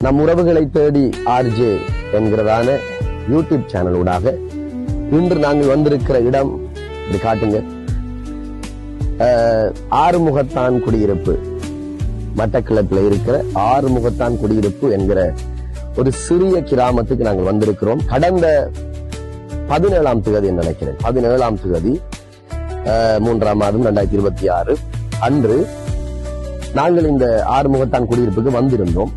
நம் உறவுகளை தேடி ஆர்ஜே என்கிறதான யூடியூப் சேனலூடாக இன்று நாங்கள் வந்திருக்கிற இடம் இப்படி காட்டுங்க. ஆறுமுகத்தான் குடியிருப்பு, மட்டக்களப்பில் இருக்கிற ஆறுமுகத்தான் குடியிருப்பு என்கிற ஒரு சிறிய கிராமத்துக்கு நாங்கள் வந்திருக்கிறோம். கடந்த 17ஆம் தேதி நினைக்கிறேன், 17ஆம் தேதி 3ஆம் மாதம் 2026 அன்று நாங்கள் இந்த ஆறுமுகத்தான் குடியிருப்புக்கு வந்திருந்தோம்.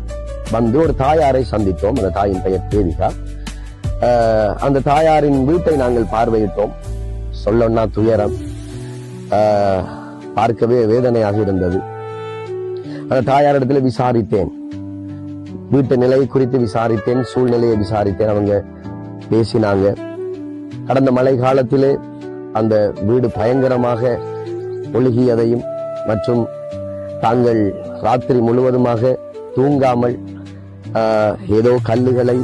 வந்து ஒரு தாயாரை சந்தித்தோம். அந்த தாயின் பெயர் தேவிகா. அந்த தாயாரின் வீட்டை நாங்கள் பார்வையிட்டோம். சொல்லன்னா துயரம், பார்க்கவே வேதனையாக இருந்தது. அந்த தாயாரிடத்துல விசாரித்தேன், வீட்டு நிலையை குறித்து விசாரித்தேன், சூழ்நிலையை விசாரித்தேன். அவங்க பேசினாங்க. கடந்த மழை காலத்திலே அந்த வீடு பயங்கரமாக ஒழுகியதையும் மற்றும் தாங்கள் ராத்திரி முழுவதுமாக தூங்காமல் ஏதோ கல்லுகளை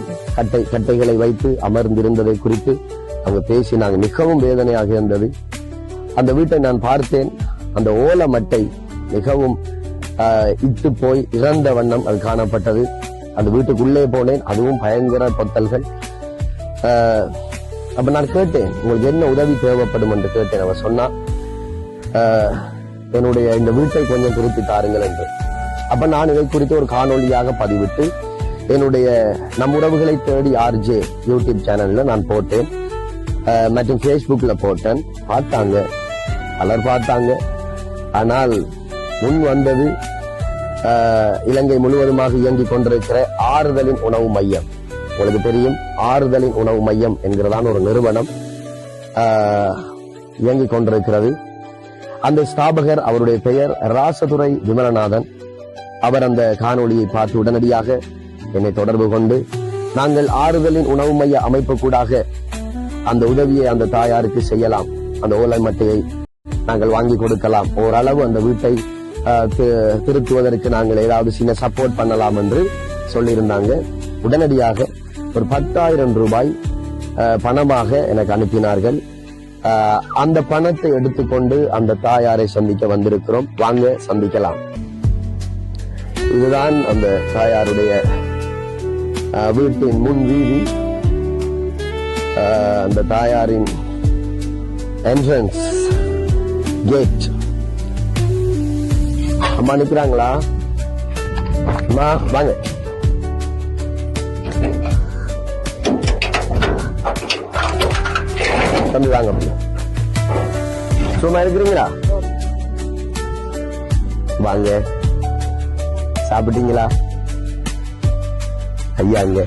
கட்டைகளை வைத்து அமர்ந்திருந்ததை குறித்து அவங்க பேசினாங்க. மிகவும் வேதனையாக இருந்தது. அந்த வீட்டை நான் பார்த்தேன். அந்த ஓலை மட்டை மிகவும் இட்டு போய் இறந்த வண்ணம் அது காணப்பட்டது. அந்த வீட்டுக்குள்ளே போனேன், அதுவும் பயங்கர பொத்தல்கள். அப்ப நான் கேட்டேன், உங்களுக்கு என்ன உதவி தேவைப்படும் என்று கேட்டேன். அவ சொன்னா, என்னுடைய இந்த வீட்டை கொஞ்சம் திருப்பி தாருங்கள் என்று. அப்ப நான் இதை குறித்து ஒரு காணொலியாக பதிவிட்டு என்னுடைய நம் உறவுகளை தேடி ஆர்ஜே யூடியூப் சேனல்ல நான் போட்டேன், மற்றும் பேஸ்புக்ல போட்டேன். பார்த்தாங்க, பலர் பார்த்தாங்க. ஆனால் முன் வந்தது இலங்கை முழுவதுமாக இயங்கிக் கொண்டிருக்கிற ஆறுதலின் உணவு மையம். உங்களுக்கு தெரியும், ஆறுதலின் உணவு மையம் என்கிறதான ஒரு நிறுவனம் இயங்கிக் கொண்டிருக்கிறது. அந்த ஸ்தாபகர், அவருடைய பெயர் ராசதுரை விமலநாதன். அவர் அந்த காணொளியை பார்த்து உடனடியாக என்னை தொடர்பு கொண்டு நாங்கள் ஆறுதலின் உணவு மைய அமைப்பு கூடாக அந்த உதவியை அந்த தாயாருக்கு செய்யலாம், அந்த ஓலை மட்டையை நாங்கள் வாங்கி கொடுக்கலாம், ஓரளவு அந்த வீட்டை திருத்துவதற்கு நாங்கள் ஏதாவது சின்ன சப்போர்ட் பண்ணலாம் என்று சொல்லியிருந்தாங்க. உடனடியாக ஒரு 10,000 ரூபாய் பணமாக எனக்கு அனுப்பினார்கள். அந்த பணத்தை எடுத்துக்கொண்டு அந்த தாயாரை சந்திக்க வந்திருக்கிறோம். வாங்க சந்திக்கலாம். இதுதான் அந்த தாயாருடைய வீட்டின் முன் வீதி. அந்த தாயாரின் என்ட்ரன்ஸ் கேட். அம்மா நிக்கிறாங்களா? அம்மா வாங்க. தம்பி வாங்க. சும்மா இருக்கிறீங்களா? வாங்க. சாப்பிட்டீங்களா? ஐயா அங்க.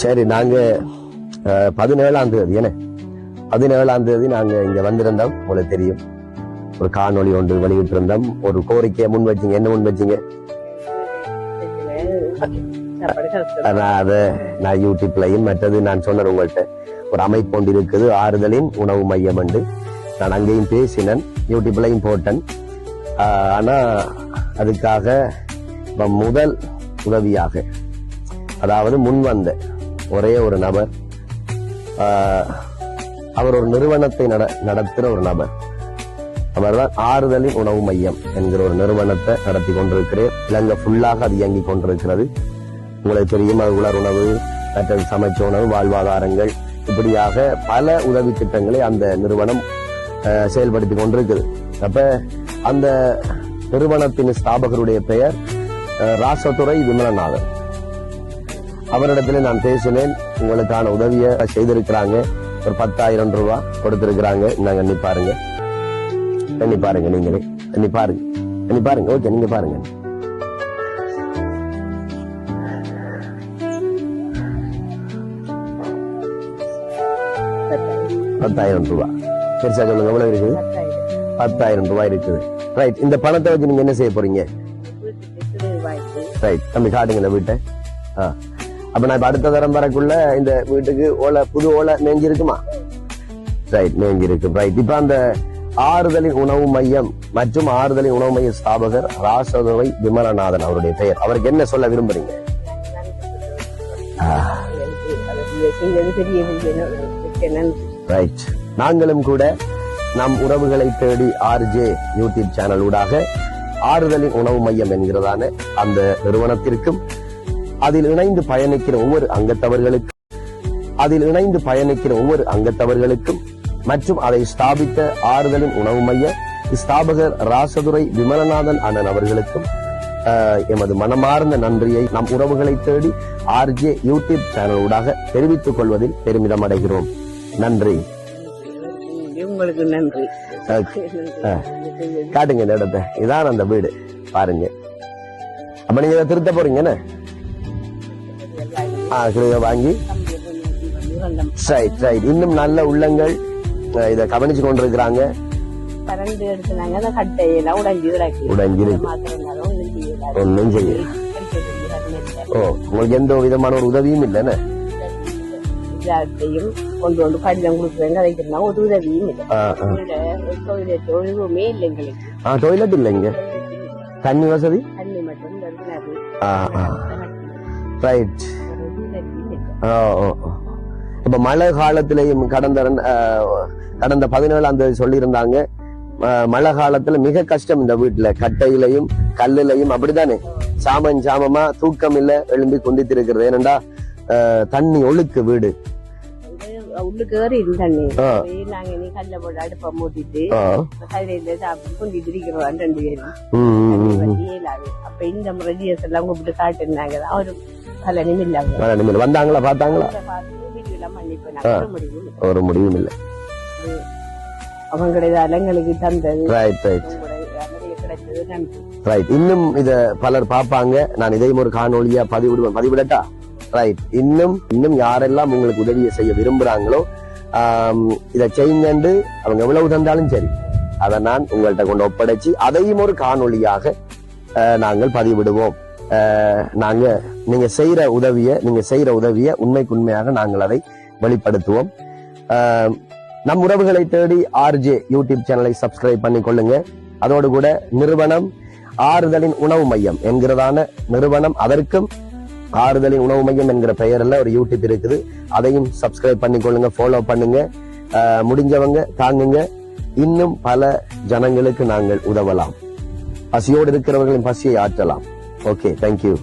சரி, நாங்க 17ஆம் தேதி 17ஆம் தேதி நாங்க இங்க வந்திருந்தோம். உங்களுக்கு தெரியும், ஒரு காணொளி ஒன்று வெளியிட்டு இருந்தோம். ஒரு கோரிக்கையை முன் வச்சீங்க. என்ன முன் வச்சீங்க? நான் யூடியூப்லையும் மற்றது நான் சொன்னேன், உங்கள்கிட்ட ஒரு அமைப்பு ஒன்று இருக்குது, ஆறுதலின் உணவு மையம் என்று. நான் அங்கேயும் பேசினேன், யூடியூப்லையும் போட்டேன். ஆனா அதுக்காக முதல் உதவியாக, அதாவது முன் வந்த ஒரே ஒரு நபர், அவர் ஒரு நிறுவனத்தை நடத்துகிற ஒரு நபர். அவர்தான் ஆறுதலின் உணவு மையம் என்கிற ஒரு நிறுவனத்தை நடத்தி கொண்டிருக்கிறேன். இலங்கை ஃபுல்லாக அது இயங்கிக் கொண்டிருக்கிறது. உங்களுக்கு தெரியும், அது உலர் உணவு, மற்றது சமைச்ச உணவு, வாழ்வாதாரங்கள், இப்படியாக பல உதவி திட்டங்களை அந்த நிறுவனம் செயல்படுத்தி கொண்டிருக்குது. அப்ப அந்த நிறுவனத்தின் ஸ்தாபகருடைய பெயர் ராசதுரை விமலநாதன். அவரிடத்துல நான் பேசினேன். உங்களுக்கான உதவியை செய்திருக்கிறாங்க. ஒரு 10,000 ரூபாய் கொடுத்திருக்கிறாங்க. நாங்க எண்ணி பாருங்க, எண்ணி பாருங்க, நீங்களே எண்ணி பாருங்க, எண்ணி பாருங்க. ஓகே, நீங்க பாருங்க. ₹10,000. பெருசா சொல்லுங்க, எவ்வளவு இருக்குது? 10,000 ரூபாய் இருக்குது. ரைட். இந்த பணத்தை வச்சு நீங்க என்ன செய்ய போறீங்க? ரைட். தம்பி காட்டுங்க இந்த வீட்டை. அப்ப நான் இப்ப அடுத்த தரம் வரக்குள்ள இந்த வீட்டுக்கு ஓலை, புது ஓலை மேஞ்சிருக்குமா? ரைட், மேஞ்சிருக்கு. ரைட். இப்ப அந்த ஆறுதலின் உணவு மையம் மற்றும் ஆறுதலின் உணவு மைய ஸ்தாபகர் ராசதுரை விமலநாதன் அவருடைய பெயர். அவருக்கு என்ன சொல்ல விரும்புறீங்க? ரைட். நாங்களும் கூட நம் உறவுகளை தேடி ஆர்ஜே யூடியூப் சேனல் ஊடாக ஆறுதலின் உணவு மையம் என்கிறதான அந்த நிறுவனத்திற்கும் அதில் இணைந்து பயணிக்கிற ஒவ்வொரு அங்கத்தவர்களுக்கும் மற்றும் அதை ஸ்தாபித்த ஆறுதலின் உணவு மைய ஸ்தாபகர் ராசதுரை விமலநாதன் அண்ணன் அவர்களுக்கும் எமது மனமார்ந்த நன்றியை நம் உறவுகளை தேடி ஆர்ஜே யூடியூப் சேனல் ஊடாக தெரிவித்துக் கொள்வதில் பெருமிதம் அடைகிறோம். நன்றி. உங்களுக்கு நன்றி. காட்டுங்க இந்த இடத்தை. இதான் அந்த வீடு பாருங்க. அப்ப நீங்க இதை திருத்த போறீங்க வாங்கி. இன்னும் நல்ல உள்ளங்கள் இதை கவனிச்சு கொண்டிருக்கிறாங்க. ஒன்னும் செய்ய உங்களுக்கு எந்த விதமான ஒரு உதவியும் இல்லைன்னு கொண்டு வந்து கடிதம் கொடுக்குறேன். ஒரு உதவியும் இல்லை. ஒழுங்குமே இல்லை எங்களுக்கு. டாய்லெட் இல்லைங்க. தண்ணி வசதி தண்ணி மட்டும் ரைட். இப்ப மழை காலத்திலையும் கடந்த 17ஆம் தேதி சொல்லியிருந்தாங்க. மழை காலத்துல மிக கஷ்டம் இந்த வீட்டுல. கட்டையிலையும் கல்லுலையும் அப்படித்தானே சாமமா தூக்கம் இல்ல எழும்பி கொண்டித்து இருக்கிறது. ஏனண்டா தண்ணி ஒழுக்கு வீடு உள்ளுக்கு ஏறி தண்ணி. நாங்க நீ கல்ல போட்டு அடுப்ப மூட்டிட்டு கல்லையில சாப்பிட்டு கொண்டிட்டு இருக்கிறோம் 2 பேரும். அப்ப இந்த முறைஸ் எல்லாம் கூப்பிட்டு காட்டுனாங்க. ஒரு பலனும் இல்லாம வந்தாங்களா பார்த்தாங்களா? ஒரு முடிவும் இல்லை. அவங்களுடைய அலங்களுக்கு தந்தது. இன்னும் இத பலர் பார்ப்பாங்க. நான் இதையும் ஒரு காணொலியா பதிவிடட்டா? ரைட். இன்னும் யாரெல்லாம் உங்களுக்கு உதவியை செய்ய விரும்புறாங்களோ இதை செய்யுங்கண்டு அவங்க எவ்வளவு தந்தாலும் சரி, அதை நான் உங்கள்கிட்ட கொண்டு ஒப்படைச்சு அதையும் ஒரு காணொலியாக நாங்கள் பதிவிடுவோம். நீங்க செய்யற உதவிய உண்மைக்கு உண்மையாக நாங்கள் அதை வெளிப்படுத்துவோம். நம் உறவுகளை தேடி ஆர்ஜே யூடியூப் சேனலை சப்ஸ்கிரைப் பண்ணி கொள்ளுங்க. அதோடு கூட நிறுவனம் ஆறுதலின் உணவு மையம் என்கிறதான நிறுவனம், அதற்கும் ஆறுதலின் உணவு மையம் என்கிற பெயர்ல ஒரு யூடியூப் இருக்குது. அதையும் சப்ஸ்கிரைப் பண்ணி கொள்ளுங்க, ஃபாலோ பண்ணுங்க. முடிஞ்சவங்க தாங்குங்க. இன்னும் பல ஜனங்களுக்கு நாங்கள் உதவலாம். பசியோடு இருக்கிறவர்களின் பசியை ஆற்றலாம். Okay, thank you.